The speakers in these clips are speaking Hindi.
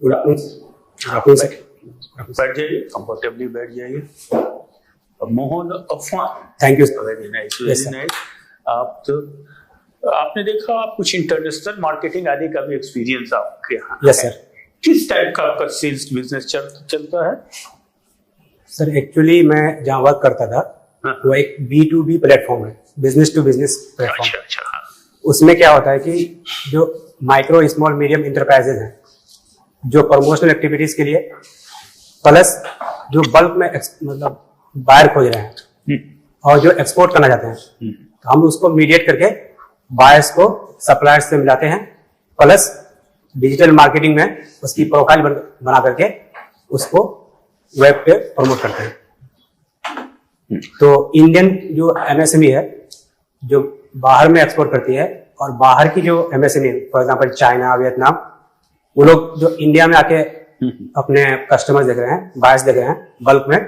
Good afternoon sir. बैठ जाइए, कंफर्टेबली बैठ जाइए। Mohan Afwan, thank you. Very nice, Yes, very sir. Nice. आप तो आपने देखा, आप कुछ इंटरनेशनल मार्केटिंग आदि का भी एक्सपीरियंस आपके यहाँ यस सर। किस टाइप का आपका सेल्स बिजनेस चलता है? सर एक्चुअली मैं जहाँ वर्क करता था हाँ। वो एक B2B प्लेटफॉर्म है, बिजनेस टू बिजनेस प्लेटफॉर्म। अच्छा अच्छा, हाँ। उसमें क्या होता है कि जो माइक्रो स्मॉल मीडियम इंटरप्राइजेज हैं, जो प्रमोशनल एक्टिविटीज के लिए प्लस जो बल्क में मतलब बायर खोज रहे हैं और जो एक्सपोर्ट करना चाहते हैं, तो हम उसको मीडिएट करके बायर्स को सप्लायर्स से मिलाते हैं, प्लस डिजिटल मार्केटिंग में उसकी प्रोफाइल बना करके उसको वेब पे प्रमोट करते हैं। तो इंडियन जो एमएसएमई है जो बाहर में एक्सपोर्ट करती है, और बाहर की जो MSME for example China, Vietnam, वो लोग जो इंडिया में आके अपने कस्टमर्स देख रहे हैं, बायर्स देख रहे हैं बल्क में,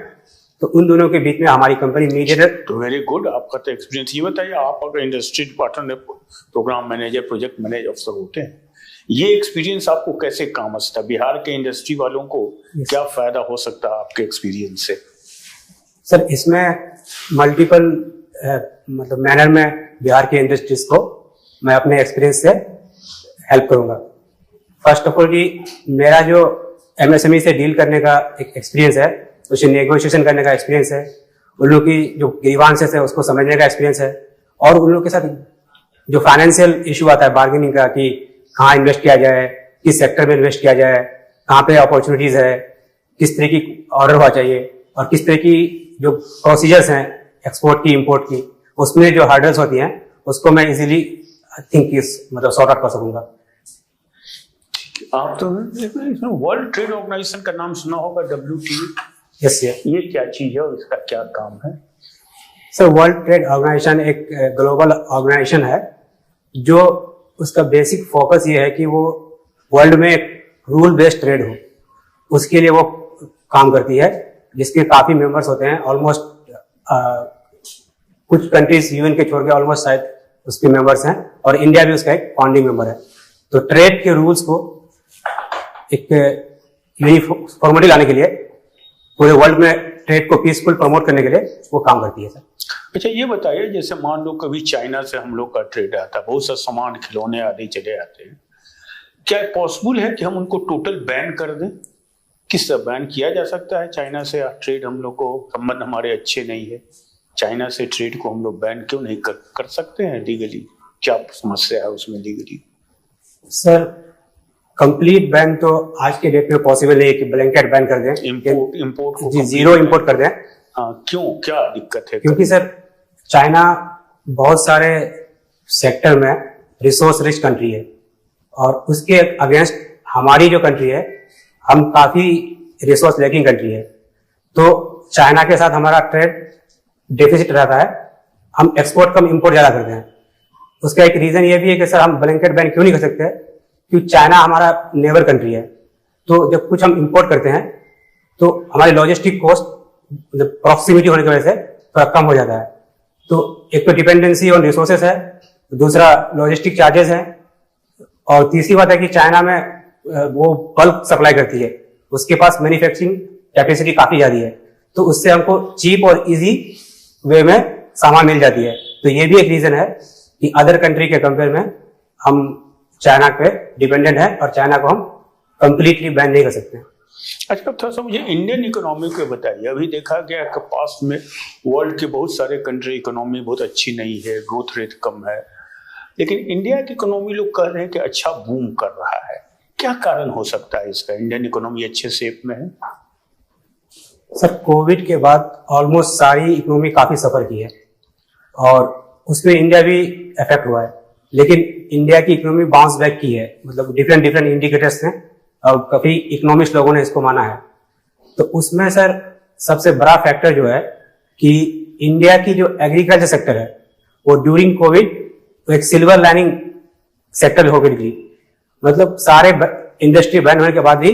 तो उन दोनों के बीच में हमारी कंपनी मीडिएटर। तो वेरी गुड, आपका तो एक्सपीरियंस। ये बताइए, आप अगर industry partner, program manager, project manager अफसर होते हैं, ये एक्सपीरियंस आपको कैसे काम आ सकता है? बिहार के इंडस्ट्री वालों को क्या फायदा हो सकता है आपके एक्सपीरियंस से? सर इसमें मल्टीपल मतलब मैनर में बिहार के इंडस्ट्रीज को मैं अपने एक्सपीरियंस से हेल्प करूंगा। फर्स्ट ऑफ ऑल जी, मेरा जो एमएसएमई से डील करने का एक एक्सपीरियंस है, उसे नेगोशिएशन करने का एक्सपीरियंस है, उन लोगों की जो ग्रीवांसेस है उसको समझने का एक्सपीरियंस है, और उन लोगों के साथ जो फाइनेंशियल इशू आता है बार्गेनिंग का, कि कहाँ इन्वेस्ट किया जाए, किस सेक्टर में इन्वेस्ट किया जाए, कहाँ पे अपॉर्चुनिटीज है, किस तरह की ऑर्डर हुआ चाहिए, और किस तरह की जो प्रोसीजर्स हैं एक्सपोर्ट की, इंपोर्ट की, उसमें जो हर्डल्स होती हैं उसको मैं इजीली मतलब सॉर्ट आउट कर सकूंगा। आप तो वर्ल्ड ट्रेड ऑर्गेनाइजेशन का नाम सुना होगा, WTO। Yes sir. ये क्या चीज है और इसका क्या काम है? सर वर्ल्ड ट्रेड ऑर्गेनाइजेशन एक ग्लोबल ऑर्गेनाइजेशन है, जो उसका बेसिक फोकस ये है कि वो वर्ल्ड में एक रूल बेस्ड ट्रेड हो, उसके लिए वो काम करती है, जिसके काफी मेंबर्स होते हैं। ऑलमोस्ट कुछ कंट्रीज यूएन के छोड़ के ऑलमोस्ट शायद उसके मेंबर्स हैं, और इंडिया भी उसका एक फाउंडिंग मेंबर है। तो ट्रेड के रूल्स को एक यूनिफॉर्मिटी लाने के लिए, पूरे वर्ल्ड में ट्रेड को पीसफुल प्रमोट करने के लिए वो काम करती है सर। अच्छा ये बताइए, जैसे मान लो कभी चाइना से हम लोग का ट्रेड आता है, बहुत सा सामान, खिलौने आदि चले आते हैं, क्या पॉसिबल है कि हम उनको टोटल बैन कर दें? किस तरह बैन किया जा सकता है चाइना से ट्रेड? हम लोग को संबंध हमारे अच्छे नहीं है, चाइना से ट्रेड को हम लोग बैन क्यों नहीं कर सकते हैं लीगली? क्या समस्या है उसमें लीगली? सर कंप्लीट बैन तो आज के डेट में पॉसिबल नहीं है कि ब्लैंकेट बैन कर दें, इंपोर्ट को जी जीरो इंपोर्ट कर दें। हाँ, क्यों, क्या दिक्कत है? क्योंकि सर चाइना बहुत सारे सेक्टर में रिसोर्स रिच कंट्री है, और उसके अगेंस्ट हमारी जो कंट्री है, हम काफी रिसोर्स लैकिंग कंट्री है। तो चाइना के साथ हमारा ट्रेड डेफिसिट रहता है, हम एक्सपोर्ट कम इंपोर्ट ज्यादा करते हैं। उसका एक रीजन ये भी है कि सर हम ब्लैंकेट बैन क्यों नहीं कर सकते, क्योंकि चाइना हमारा नेबर कंट्री है। तो जब कुछ हम इंपोर्ट करते हैं तो हमारी लॉजिस्टिक कॉस्ट प्रॉक्सिमिटी होने की वजह से थोड़ा कम हो जाता है। तो एक तो डिपेंडेंसी ऑन रिसोर्सेस है, दूसरा लॉजिस्टिक चार्जेस है, और तीसरी बात है कि चाइना में वो बल्क सप्लाई करती है, उसके पास मैन्युफैक्चरिंग कैपेसिटी काफी ज्यादा है, तो उससे हमको चीप और इजी वे में सामान मिल जाती है। तो ये भी एक रीजन है कि अदर कंट्री के कंपेयर में हम चाइना पे डिपेंडेंट है, और चाइना को हम कंप्लीटली बैन नहीं कर सकते। अच्छा, थोड़ा सा मुझे इंडियन इकोनॉमी को बताइए। अभी देखा गया कि पास्ट में वर्ल्ड के बहुत सारे कंट्री इकोनॉमी बहुत अच्छी नहीं है, ग्रोथ रेट कम है, लेकिन इंडिया की इकोनॉमी लोग कह रहे हैं कि अच्छा बूम कर रहा है। क्या कारण हो सकता है इसका? इंडियन इकोनॉमी अच्छे शेप में है? सर कोविड के बाद ऑलमोस्ट सारी इकोनॉमी काफी सफर की है, और उसमें इंडिया भी इफेक्ट हुआ है, लेकिन इंडिया की इकोनॉमी बाउंस बैक की है। मतलब डिफरेंट इंडिकेटर्स हैं, और काफी इकोनॉमिस्ट लोगों ने इसको माना है। तो उसमें सर सबसे बड़ा फैक्टर जो है कि इंडिया की जो एग्रीकल्चर सेक्टर है वो ड्यूरिंग कोविड एक सिल्वर लाइनिंग सेक्टर हो गई। मतलब सारे इंडस्ट्री बैन होने के बाद भी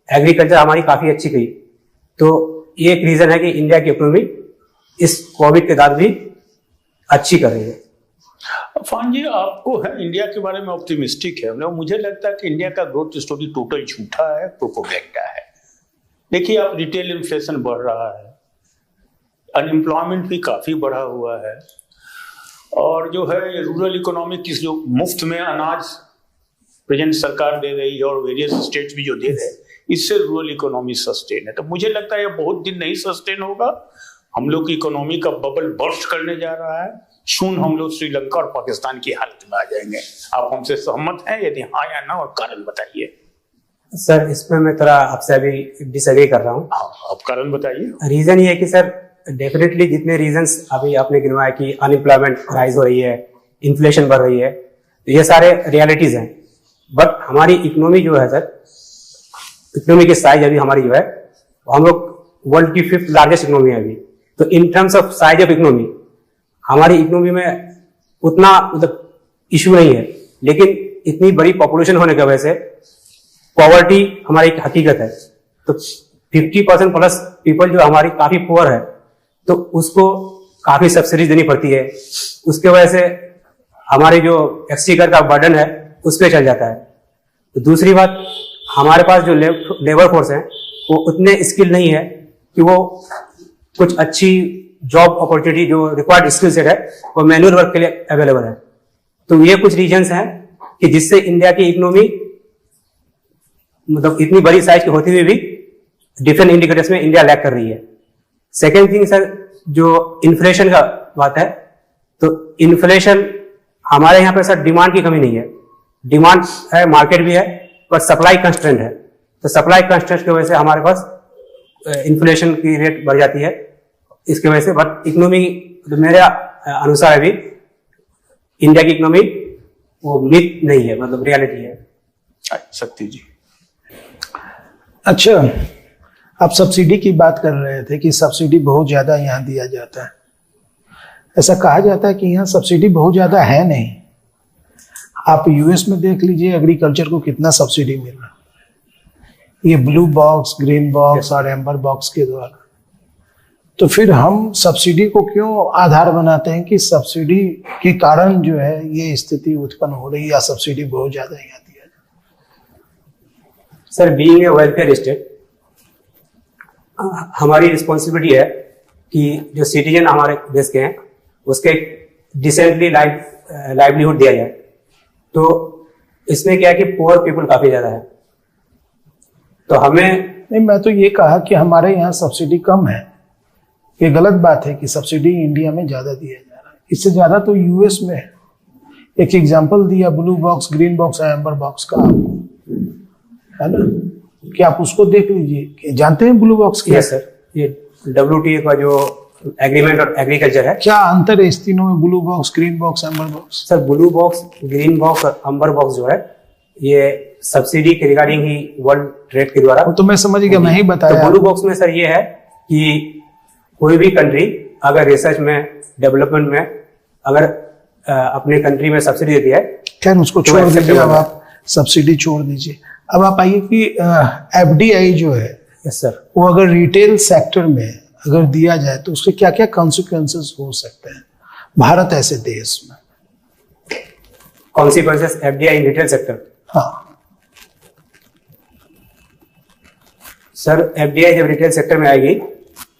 एग्रीकल्चर हमारी काफी अच्छी गई। तो ये एक रीजन है कि इंडिया की इकोनॉमी इस कोविड के बाद भी अच्छी कर रही है। फान जी, आपको है इंडिया के बारे में ऑप्टिमिस्टिक है, मुझे लगता है कि इंडिया का ग्रोथ स्टोरी टोटल झूठा है, प्रोपेगेंडा है। देखिए, आप रिटेल इन्फ्लेशन बढ़ रहा है, अनएम्प्लॉयमेंट भी काफी बढ़ा हुआ है, और जो है रूरल इकोनॉमी की जो मुफ्त में अनाज प्रेजेंट सरकार दे रही है और वेरियस स्टेट्स भी जो दे रहे हैं, इससे रूरल इकोनॉमी सस्टेन है। तो मुझे लगता है ये बहुत दिन नहीं सस्टेन होगा, हम लोग की इकोनॉमी का बबल बर्स्ट करने जा रहा है, सून हम लोग श्रीलंका और पाकिस्तान की हालत में आ जाएंगे। आप हमसे सहमत हैं? यदि हाँ या ना, और कारण बताइए। सर, इसमें मैं थोड़ा आपसे अभी डिसएग्री कर रहा हूँ। हाँ, आप कारण बताइए। रीजन ये है कि सर, डेफिनेटली जितने रीजंस अभी आपने गिनवाया कि अनएम्प्लॉयमेंट राइज हो रही है, इन्फ्लेशन बढ़ रही है, तो ये सारे रियलिटीज हैं। बट हमारी इकोनॉमी जो है सर, इकोनॉमी की साइज अभी हमारी जो है, हम लोग वर्ल्ड की 5th लार्जेस्ट इकोनॉमी है अभी। तो in terms of size of economy हमारी इकोनॉमी में उतना मतलब इश्यू नहीं है, लेकिन इतनी बड़ी पॉपुलेशन होने की वजह से पॉवर्टी हमारी एक हकीकत है। तो 50% प्लस पीपल जो हमारी काफी पुअर है, तो उसको काफी सब्सिडी देनी पड़ती है। उसके वजह से हमारे जो एक्सचेकर का बर्डन है उस पर चल जाता है। तो दूसरी बात, हमारे पास जो लेबर फोर्स है वो उतने स्किल नहीं है कि वो कुछ अच्छी जॉब अपॉर्चुनिटी जो रिक्वायर्ड स्किल सेट है वो मैनुअल वर्क के लिए अवेलेबल है। तो ये कुछ रीजंस हैं कि जिससे इंडिया की इकोनॉमी मतलब इतनी बड़ी साइज की होती हुई भी डिफरेंट इंडिकेटर्स में इंडिया लैग कर रही है। सेकेंड थिंग सर, जो इन्फ्लेशन का बात है, तो इन्फ्लेशन हमारे यहाँ पे सर डिमांड की कमी नहीं है, डिमांड है, मार्केट भी है, पर सप्लाई कंस्ट्रेंट है। तो सप्लाई कंस्ट्रेंट की वजह से हमारे पास इन्फ्लेशन की रेट बढ़ जाती है इसकी वजह से। बट इकोनॉमी मेरे अनुसार अभी इंडिया की इकोनॉमी वो मिथ नहीं है, मतलब रियलिटी है। शक्ति जी। अच्छा, आप सब्सिडी की बात कर रहे थे कि सब्सिडी बहुत ज्यादा यहाँ दिया जाता है। ऐसा कहा जाता है कि यहाँ सब्सिडी बहुत ज्यादा है नहीं। आप यूएस में देख लीजिए एग्रीकल्चर को कितना सब्सिडी मिल रहा है, ये ब्लू बॉक्स, ग्रीन बॉक्स और एम्बर बॉक्स के द्वारा। तो फिर हम सब्सिडी को क्यों आधार बनाते हैं कि सब्सिडी के कारण जो है ये स्थिति उत्पन्न हो रही है या सब्सिडी बहुत ज्यादा यहाँ दिया जाए? Sir, being a welfare state, हमारी रिस्पॉन्सिबिलिटी है कि जो सिटीजन हमारे देश के हैं उसके डिसेंटली लाइवलीहुड दिया जाए। तो इसमें क्या है कि पुअर पीपल काफी ज्यादा है, तो हमें नहीं, मैं तो ये कहा कि हमारे यहाँ सब्सिडी कम है। ये गलत बात है कि सब्सिडी इंडिया में ज्यादा दिया जा रहा है, इससे ज्यादा तो यूएस में है। एक एग्जांपल दिया ब्लू बॉक्स, ग्रीन बॉक्स और एम्बर बॉक्स का, है ना, कि आप उसको देख लीजिए। जानते हैं ब्लू बॉक्स क्या? यस सर, ये WTO का जो एग्रीमेंट और एग्रीकल्चर है। क्या अंतर है इस तीनों में, blue box, green box, amber box? Sir, blue box, green box और एम्बर बॉक्स जो है ये सब्सिडी के रिगार्डिंग ही वर्ल्ड ट्रेड के द्वारा। तो मैं समझ गया, मैं ही बताया। तो ब्लू बॉक्स में सर ये है कि कोई भी कंट्री अगर रिसर्च में, डेवलपमेंट में अगर अपने कंट्री में सब्सिडी देती है, खैर उसको छोड़ दीजिए, अब आप सब्सिडी छोड़ दीजिए। अब आप आइए कि FDI जो है, यस सर, वो अगर रिटेल सेक्टर में अगर दिया जाए तो उसके क्या क्या कॉन्सिक्वेंसेस हो सकते हैं भारत ऐसे देश में? Consequences FDI in retail sector? हाँ सर, FDI जब रिटेल सेक्टर में आएगी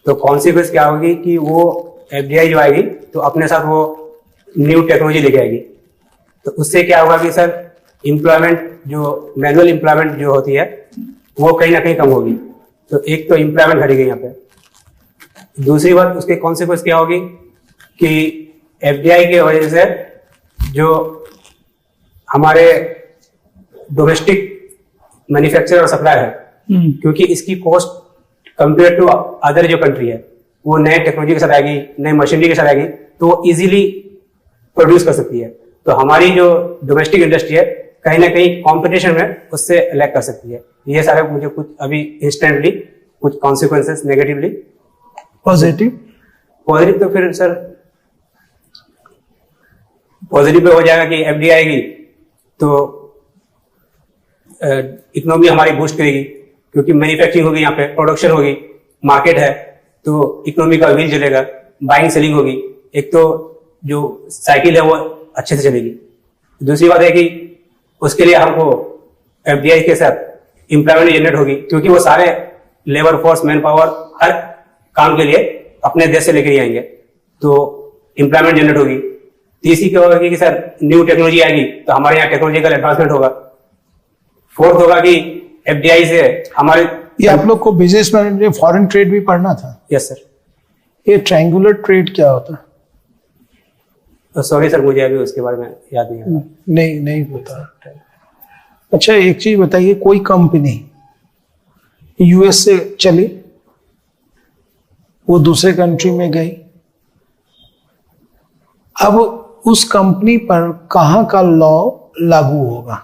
तो कॉन्सिक्वेंस क्या होगी कि वो FDI जो आएगी तो अपने साथ वो न्यू टेक्नोलॉजी लेके आएगी। तो उससे क्या होगा कि सर एम्प्लॉयमेंट, जो मैनुअल एम्प्लॉयमेंट जो होती है वो कहीं ना कहीं कम होगी। तो एक तो एम्प्लॉयमेंट घटेगी यहाँ पे। दूसरी बात, उसके कॉन्सिक्वेंस क्या होगी कि FDI की वजह से जो हमारे डोमेस्टिक मैन्युफैक्चर और सप्लाई है, क्योंकि इसकी कॉस्ट कंपेयर टू अदर जो कंट्री है वो नए टेक्नोलॉजी के साथ आएगी, नई मशीनरी के साथ आएगी, तो वो इजीली प्रोड्यूस कर सकती है। तो हमारी जो डोमेस्टिक इंडस्ट्री है कहीं ना कहीं कंपटीशन में उससे लैग कर सकती है। ये सारे मुझे कुछ अभी इंस्टेंटली कुछ कॉन्सिक्वेंसेस नेगेटिवली। पॉजिटिव तो फिर सर पॉजिटिव पे हो जाएगा कि FDI आएगी तो इकोनॉमी हमारी बूस्ट करेगी, क्योंकि मैन्युफैक्चरिंग होगी, यहाँ पे प्रोडक्शन होगी, मार्केट है, तो इकोनॉमी का व्हील चलेगा, बाइंग सेलिंग होगी। एक तो जो साइकिल है वो अच्छे से चलेगी। दूसरी बात है कि उसके लिए हमको FDI के साथ एम्प्लॉयमेंट जनरेट होगी, क्योंकि वो सारे लेबर फोर्स, मैन पावर हर काम के लिए अपने देश से लेकर आएंगे, तो एम्प्लॉयमेंट जनरेट होगी। तीसरी क्या होगा कि सर न्यू टेक्नोलॉजी आएगी तो हमारे यहाँ टेक्नोलॉजिकल एडवांसमेंट होगा। फोर्थ होगा कि FDI से हमारे ये आप लोग को बिजनेस मैनेजमेंट फॉरेन ट्रेड भी पढ़ना था। Yes sir. ये ट्रायंगुलर ट्रेड क्या होता है? सॉरी सर, मुझे अभी उसके बारे में याद नहीं आ रहा। नहीं पता। अच्छा एक चीज बताइए, कोई कंपनी US से चली, वो दूसरे कंट्री में गई, अब उस कंपनी पर कहाँ का लॉ लागू होगा,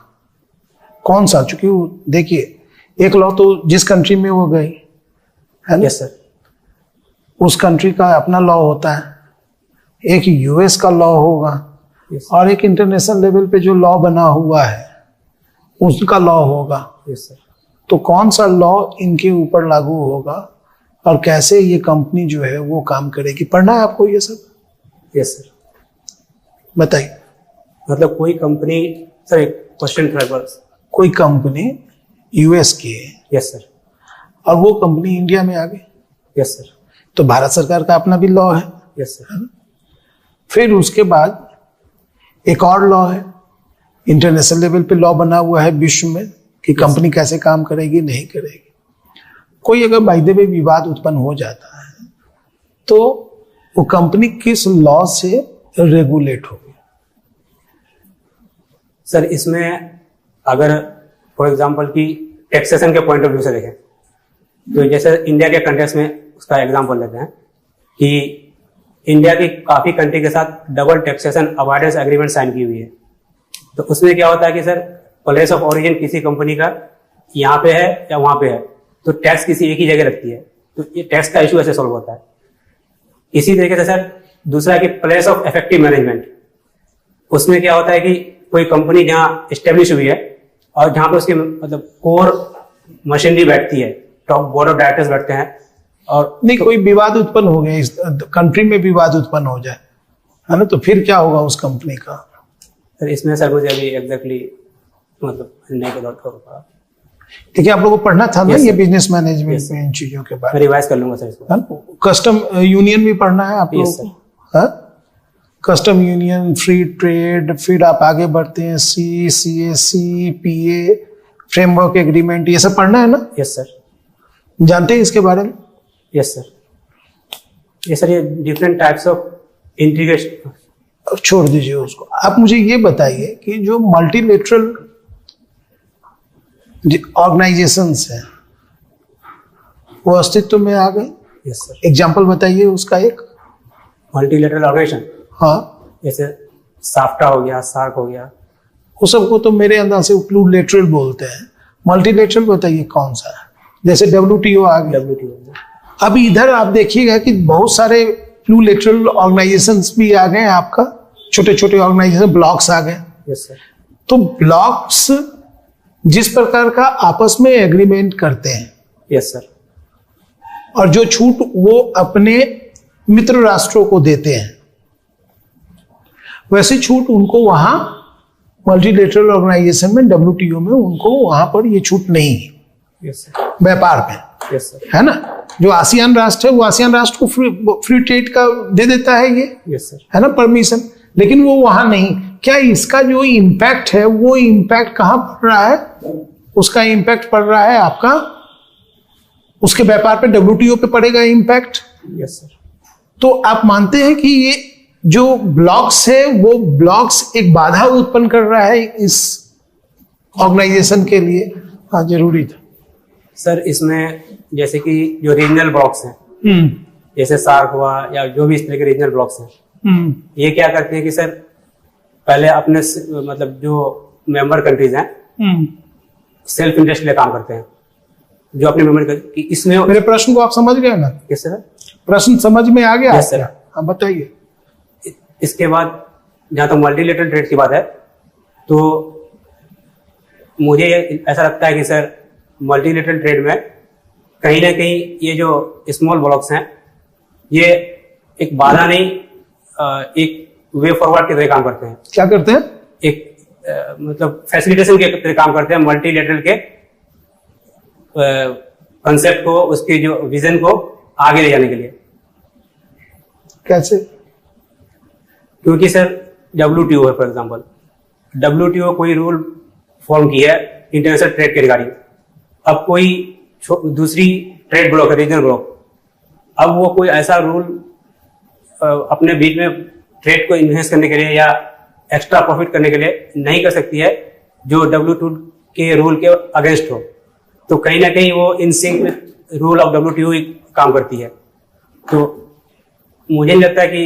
कौन सा? चूंकि देखिए एक लॉ तो जिस कंट्री में वो गई है ना, यस सर, उस कंट्री का अपना लॉ होता है, एक US का लॉ होगा, यस और एक इंटरनेशनल लेवल पे जो लॉ बना हुआ है उसका लॉ होगा। Yes sir. तो कौन सा लॉ इनके ऊपर लागू होगा और कैसे ये कंपनी जो है वो काम करेगी, पढ़ना है आपको ये सब? Yes sir. बताइए। मतलब कोई कंपनी, सर एक क्वेश्चन था बस। कोई कंपनी US की है, यस सर। और वो कंपनी इंडिया में आ गई, यस सर। तो भारत सरकार का अपना भी लॉ है। Yes sir. फिर उसके बाद एक और लॉ है, इंटरनेशनल लेवल पे लॉ बना हुआ है विश्व में कि कंपनी कैसे काम करेगी नहीं करेगी। कोई अगर बाय द वे विवाद उत्पन्न हो जाता है तो वो कंपनी किस लॉ से रेगुलेट होगी? सर इसमें अगर फॉर एग्जांपल की टैक्सेशन के पॉइंट ऑफ व्यू से देखें तो जैसे इंडिया के कंटेक्स्ट में उसका एग्जांपल लेते हैं कि इंडिया की काफी कंट्री के साथ double taxation avoidance agreement sign की हुई है। तो उसमें क्या होता है कि सर प्लेस ऑफ ओरिजिन किसी कंपनी का यहाँ पे है या वहां पे है, तो टैक्स किसी एक ही जगह लगती है, तो ये टैक्स का इशू ऐसे सोल्व होता है। इसी तरीके से सर दूसरा कि प्लेस ऑफ इफेक्टिव मैनेजमेंट, उसमें क्या होता है कि कोई कंपनी जहाँ स्टेब्लिश हुई है और जहाँ पे उसके मतलब कोर मशीनरी बैठती है, टॉप बोर्ड ऑफ डायरेक्टर्स बैठते हैं, और नहीं कोई विवाद उत्पन्न हो गया, इस कंट्री में विवाद उत्पन्न हो जाए, है ना, तो फिर क्या होगा उस कंपनी का? सर इसमें सर मुझे अभी एग्जैक्टली मतलब नहीं पता होगा। देखिए आप लोगों को पढ़ना था ना Yes, ये sir. बिजनेस मैनेजमेंट Yes, में इन चीजों के बारे मैं रिवाइज कर लूंगा सर इसको। में। कस्टम यूनियन भी पढ़ना है आप Yes, लोगों को, हाँ? कस्टम यूनियन, फ्री ट्रेड, फिर आप आगे बढ़ते हैं CAC, PA, फ्रेमवर्क एग्रीमेंट, ये सब पढ़ना है ना? Yes sir. जानते हैं इसके बारे में? Yes sir. ये सर ये डिफरेंट टाइप्स ऑफ इंटीग्रेशन। अब छोड़ दीजिए उसको, आप मुझे ये बताइए कि जो मल्टीलेटरल ऑर्गेनाइजेशंस हैं वो अस्तित्व में आ गए? Yes sir. एग्जाम्पल बताइए उसका एक। मल्टीलेटरल ऑर्गेनाइजेशन, हाँ, जैसे साफ्टा हो गया, सार्क हो गया। वो सबको तो मेरे अंदर से प्लूरिलेटरल बोलते हैं। मल्टीलेटरल बताइए कौन सा है? जैसे WTO आ गया। WTO। अब इधर आप देखिएगा कि बहुत सारे प्लूरिलेटरल ऑर्गेनाइजेशंस भी आ गए, आपका छोटे छोटे ऑर्गेनाइजेशन, ब्लॉक्स आ गए। Yes sir. तो ब्लॉक्स जिस प्रकार का आपस में एग्रीमेंट करते हैं, यस सर। और जो छूट वो अपने मित्र राष्ट्रों को देते हैं, वैसे छूट उनको वहां मल्टीलेटरल ऑर्गेनाइजेशन में, WTO में, उनको वहां पर ये छूट नहीं है यस सर। व्यापार में, यस सर। है ना? जो आसियान राष्ट्र है वो आसियान राष्ट्र को फ्री ट्रेड का दे देता है ये, यस सर। है ना, परमिशन, लेकिन वो वहां नहीं। क्या इसका जो इम्पैक्ट है वो इम्पैक्ट कहां पड़ रहा है? उसका इम्पैक्ट पड़ रहा है आपका उसके व्यापार पे, WTO पे पड़ेगा इम्पैक्ट। Yes sir. तो आप मानते हैं कि ये जो ब्लॉक्स है वो ब्लॉक्स एक बाधा उत्पन्न कर रहा है इस ऑर्गेनाइजेशन के लिए? हाँ, जरूरी था सर। इसमें जैसे कि जो रीजनल ब्लॉक्स हैं, जैसे सार्क हुआ या जो भी इस तरह के रीजनल ब्लॉक्स हैं, ये क्या करते हैं कि सर पहले अपने मतलब जो मेंबर कंट्रीज हैं सेल्फ इंटरेस्ट लिए काम करते हैं, जो अपने मेंबर कि इसमें। मेरे प्रश्न को आप समझ गए ना? कैसे सर? प्रश्न समझ में आ गया? Yes sir. हाँ, बताइए। इसके बाद जहां तक मल्टीलेटरल ट्रेड की बात है, तो मुझे ऐसा लगता है कि सर मल्टीलेटरल ट्रेड में कहीं ना कहीं ये जो स्मॉल ब्लॉक्स हैं ये एक बाधा नहीं, एक वे फॉरवर्ड की तरह काम करते हैं। क्या करते हैं? एक मतलब फैसिलिटेशन के तरह काम करते हैं, मल्टीलेटरल के कंसेप्ट को, उसके जो विजन को आगे ले जाने के लिए। कैसे? क्योंकि सर WTO है, फॉर एग्जांपल WTO कोई रूल फॉर्म किया है इंटरनेशनल ट्रेड के रिगार्डिंग। अब कोई दूसरी ट्रेड ब्लॉक है, रीजनल ब्लॉक, अब वो कोई ऐसा रूल अपने बीच में ट्रेड को इन्हेंस करने के लिए या एक्स्ट्रा प्रॉफिट करने के लिए नहीं कर सकती है जो WTO के रूल के अगेंस्ट हो। तो कहीं ना कहीं वो इन सिंक में रूल ऑफ WTO ही काम करती है। तो मुझे नहीं लगता कि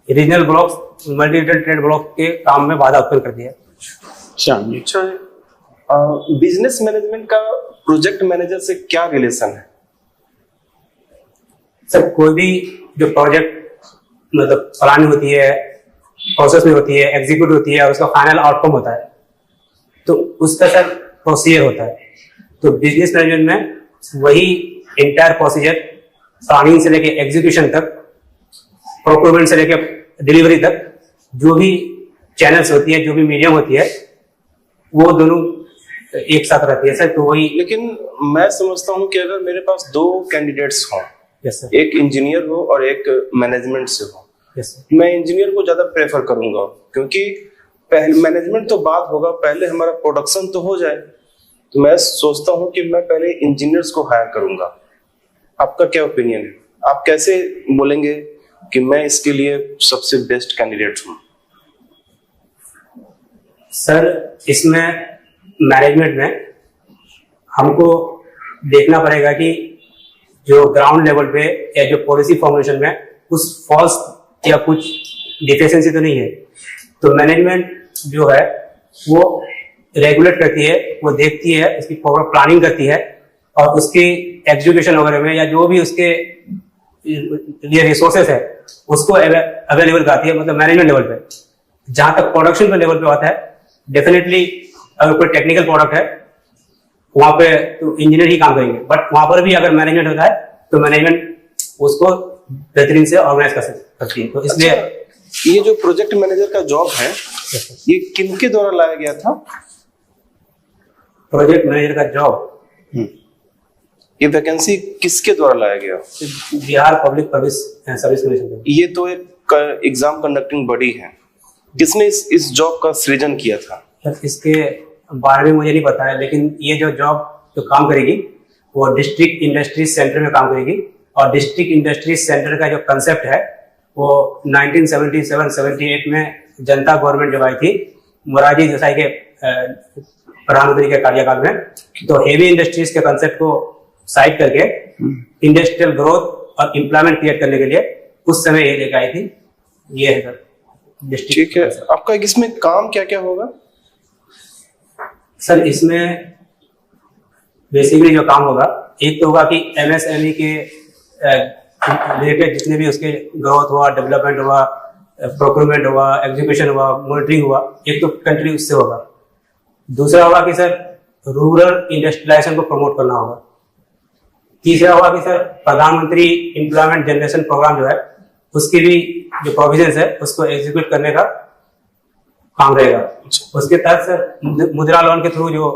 regional blocks multilateral trade block के काम में बाधा उत्पन्न करती है। अच्छा, बिजनेस मैनेजमेंट का प्रोजेक्ट मैनेजर से क्या रिलेशन है? सर कोई भी जो प्रोजेक्ट मतलब प्लानिंग होती है, प्रोसेस में होती है, एग्जीक्यूट होती है और उसका फाइनल आउटकम होता है, तो उसका सर प्रोसीजर होता है। तो बिजनेस मैनेजमेंट में वही इंटायर प्रोसीजर प्लानिंग से लेके एग्जीक्यूशन तक, प्रोक्योरमेंट से लेके डिलीवरी तक, जो भी चैनल्स होती है, जो भी मीडियम होती है, वो दोनों एक साथ रहती है सर। तो वही। लेकिन मैं समझता हूँ कि अगर मेरे पास दो कैंडिडेट्स हों, यस सर, एक इंजीनियर हो और एक मैनेजमेंट से हो, यस सर, मैं इंजीनियर को ज्यादा प्रेफर करूंगा, क्योंकि पहले मैनेजमेंट तो बात होगा, पहले हमारा प्रोडक्शन तो हो जाए। तो मैं सोचता हूँ कि मैं पहले इंजीनियर्स को हायर करूंगा। आपका क्या ओपिनियन है? आप कैसे बोलेंगे कि मैं इसके लिए सबसे बेस्ट कैंडिडेट हूँ? सर इसमें मैनेजमेंट में हमको देखना पड़ेगा कि जो ग्राउंड लेवल पे या जो पॉलिसी फॉर्मुलेशन में कुछ फॉल्स या कुछ डिफिशिएंसी तो नहीं है। तो मैनेजमेंट जो है वो रेगुलेट करती है, वो देखती है, उसकी प्रॉपर प्लानिंग करती है और उसकी एग्जीक्यूशन वगैरह में या जो भी उसके लिए रिसोर्सेस है उसको अवेलेबल कराती है। मतलब मैनेजमेंट लेवल पे। जहां तक प्रोडक्शन पे लेवल पे आता है, डेफिनेटली अगर कोई टेक्निकल प्रोडक्ट है वहां पे तो इंजीनियर ही काम करेंगे, बट वहां पर भी अगर मैनेजमेंट होता है तो मैनेजमेंट उसको बेहतरीन से ऑर्गेनाइज कर सकती है। तो इसलिए ये जो प्रोजेक्ट मैनेजर का जॉब है, ये किनके द्वारा लाया गया था? प्रोजेक्ट मैनेजर का जॉब, ये वैकेंसी किसके द्वारा लाया गया? Bihar public service commission. ये तो एक एग्जाम कंडक्टिंग बॉडी है, किसने इस जॉब का सृजन किया था? इसके बारे में मुझे नहीं पता है, लेकिन ये जो जॉब जो काम करेगी वो डिस्ट्रिक्ट इंडस्ट्रीज सेंटर में काम करेगी। और डिस्ट्रिक्ट इंडस्ट्रीज सेंटर का जो कंसेप्ट है वो 1977-78 में जनता गवर्नमेंट जब आई थी मोरारजी देसाई के प्रधानमंत्री के कार्यकाल में, तो हेवी इंडस्ट्रीज के कंसेप्ट को साइड करके इंडस्ट्रियल ग्रोथ और एम्प्लॉयमेंट क्रिएट करने के लिए उस समय ये लेकर आई थी। ये है सर डिस्ट्रिक्ट। ठीक है, आपका इसमें काम क्या क्या होगा? सर इसमें बेसिकली जो काम होगा, एक तो होगा कि MSME के रिलेटेड जितने भी उसके ग्रोथ हुआ, डेवलपमेंट हुआ, प्रोक्योरमेंट हुआ, एग्जीक्यूशन हुआ, मॉनिटरिंग हुआ, एक तो कंट्री उससे होगा। दूसरा होगा कि सर रूरल इंडस्ट्रियलाइजेशन को प्रमोट करना होगा। तीसरा होगा कि सर प्रधानमंत्री एम्प्लॉयमेंट जनरेशन प्रोग्राम जो है उसकी भी जो प्रोविजंस है उसको एग्जीक्यूट करने का काम रहेगा। उसके तहत सर मुद्रा लोन के थ्रू जो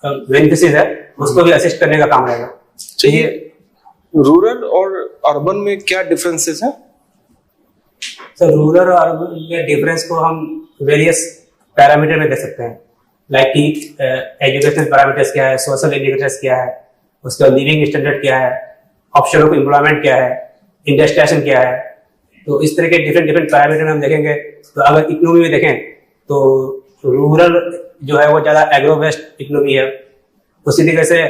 बेनिफिशियरीज है उसको भी असिस्ट करने का काम रहेगा। चाहिए। रूरल और अर्बन में क्या डिफरेंसेस हैं? सर रूरल और अर्बन के डिफरेंस को हम वेरियस पैरामीटर में देख सकते हैं, लाइक कि एजुकेशन पैरामीटर्स क्या है, सोशल इंडिकेटर्स क्या है, उसका लिविंग स्टैंडर्ड क्या है, ऑप्शन ऑफ एम्प्लॉयमेंट क्या है, इंडस्ट्रियलाइजेशन क्या है। तो इस तरह के डिफरेंट पैरामीटर में हम देखेंगे। तो अगर इकोनॉमी में देखें तो रूरल जो है वो ज्यादा एग्रो बेस्ड इकोनॉमी है। उसी तरीके से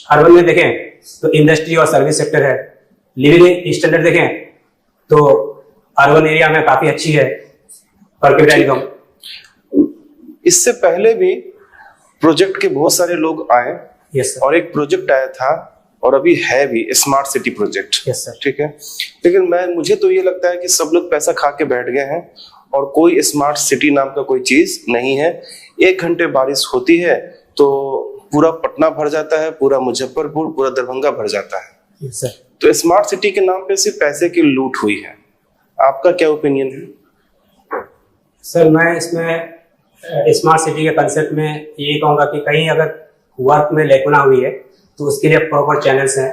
अर्बन में देखें तो इंडस्ट्री और सर्विस सेक्टर है। लिविंग स्टैंडर्ड देखें तो अर्बन एरिया में काफी अच्छी है पर कैपिटा इनकम। इससे पहले भी प्रोजेक्ट के बहुत सारे लोग आए। Yes sir. और एक प्रोजेक्ट आया था और अभी है भी, smart city project. Yes sir. ठीक है, लेकिन मुझे तो ये लगता है कि सब लोग पैसा खा के बैठ गए हैं और कोई स्मार्ट सिटी नाम का कोई चीज नहीं है। 1 घंटे बारिश होती है तो पूरा पटना भर जाता है, पूरा मुजफ्फरपुर, पूरा दरभंगा भर जाता है। Yes sir. तो स्मार्ट सिटी के नाम पे सिर्फ पैसे की लूट हुई है। आपका क्या ओपिनियन है? सर मैं इसमें स्मार्ट सिटी के कंसेप्ट में यही कहूँगा कि कहीं अगर वर्क में लेकुना हुई है तो उसके लिए प्रॉपर चैनल्स हैं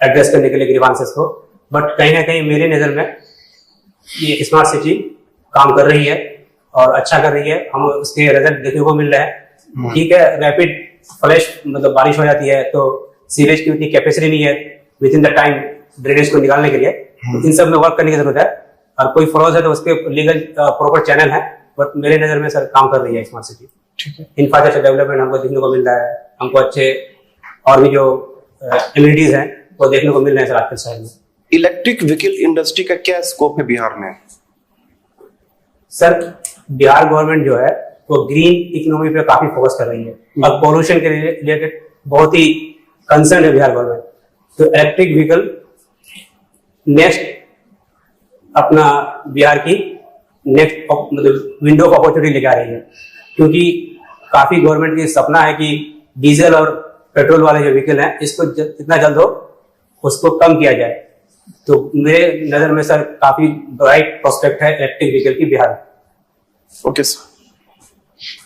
एड्रेस करने के लिए ग्रीवांसेस को। बट कहीं ना कहीं मेरे नज़र में ये स्मार्ट सिटी काम कर रही है और अच्छा कर रही है, हम उसके रिजल्ट देखने को मिल रहे हैं। ठीक है, रैपिड फ्लैश मतलब बारिश हो जाती है तो सीवेज की उतनी कैपेसिटी नहीं है with in the time drainage को निकालने के लिए, तो इन सब में वर्क करने की जरूरत है। और कोई फ्लॉज है तो उसके लीगल प्रॉपर चैनल है, बट मेरे नजर में सर काम कर रही है स्मार्ट सिटी। ठीक है। इंफ्रास्ट्रक्चर डेवलपमेंट हमको देखने को मिल रहा है, हमको अच्छे और भी जो एमिनिटीज हैं वो देखने को मिल रहे हैं सर आज के शहर में। इलेक्ट्रिक व्हीकल इंडस्ट्री का क्या स्कोप है बिहार में? सर बिहार गवर्नमेंट जो है वो ग्रीन इकोनॉमी पे काफी फोकस कर रही है और पोल्यूशन के रिलेटेड बहुत ही कंसर्न है बिहार गवर्नमेंट। तो इलेक्ट्रिक व्हीकल नेक्स्ट अपना बिहार की नेक्स्ट मतलब विंडो ऑफ अपॉर्चुनिटी लेके आ रही है, क्योंकि काफी गवर्नमेंट की सपना है कि डीजल और पेट्रोल वाले जो व्हीकल हैं इसको जितना जल्द हो उसको कम किया जाए। तो मेरे नजर में सर काफी ब्राइट प्रोस्पेक्ट है इलेक्ट्रिक व्हीकल की बिहार में। ओके सर,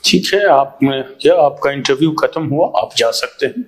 ठीक है, आपने क्या आपका इंटरव्यू खत्म हुआ, आप जा सकते हैं।